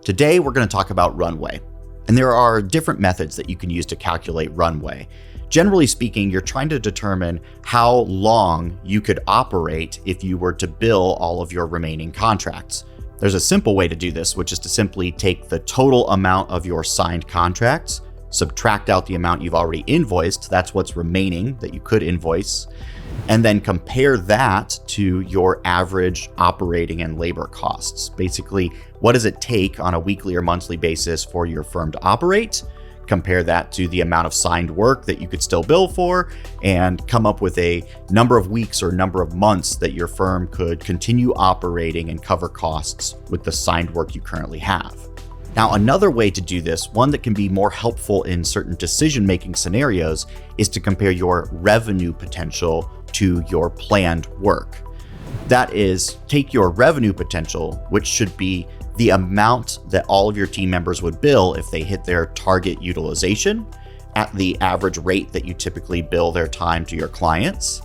Today, we're going to talk about Runway. And there are different methods that you can use to calculate Runway. Generally speaking, you're trying to determine how long you could operate if you were to bill all of your remaining contracts. There's a simple way to do this, which is to simply take the total amount of your signed contracts, subtract out the amount you've already invoiced, that's what's remaining that you could invoice, and then compare that to your average operating and labor costs. Basically, what does it take on a weekly or monthly basis for your firm to operate? Compare that to the amount of signed work that you could still bill for, and come up with a number of weeks or number of months that your firm could continue operating and cover costs with the signed work you currently have. Now, another way to do this, one that can be more helpful in certain decision-making scenarios, is to compare your revenue potential to your planned work. That is, take your revenue potential, which should be the amount that all of your team members would bill if they hit their target utilization at the average rate that you typically bill their time to your clients,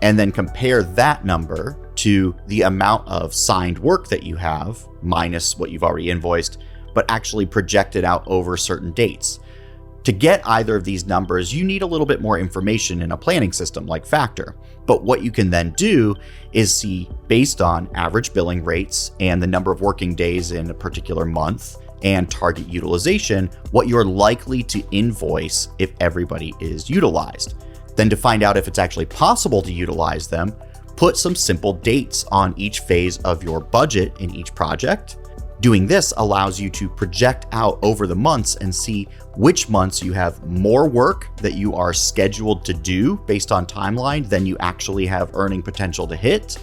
and then compare that number to the amount of signed work that you have, minus what you've already invoiced, but actually projected out over certain dates. To get either of these numbers, you need a little bit more information in a planning system like Factor. But what you can then do is see, based on average billing rates and the number of working days in a particular month and target utilization, what you're likely to invoice if everybody is utilized. Then to find out if it's actually possible to utilize them, put some simple dates on each phase of your budget in each project. Doing this allows you to project out over the months and see which months you have more work that you are scheduled to do based on timeline than you actually have earning potential to hit.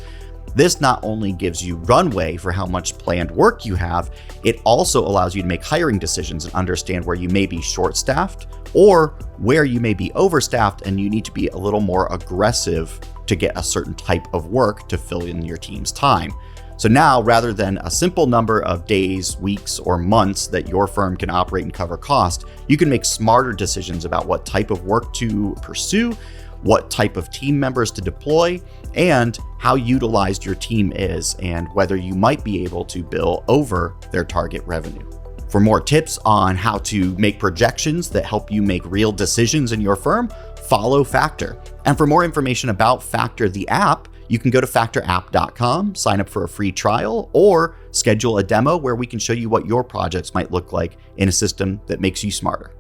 This not only gives you runway for how much planned work you have, it also allows you to make hiring decisions and understand where you may be short-staffed or where you may be overstaffed and you need to be a little more aggressive to get a certain type of work to fill in your team's time. So now, rather than a simple number of days, weeks, or months that your firm can operate and cover cost, you can make smarter decisions about what type of work to pursue, what type of team members to deploy, and how utilized your team is, and whether you might be able to bill over their target revenue. For more tips on how to make projections that help you make real decisions in your firm, follow Factor. And for more information about Factor, the app, you can go to factorapp.com, sign up for a free trial, or schedule a demo where we can show you what your projects might look like in a system that makes you smarter.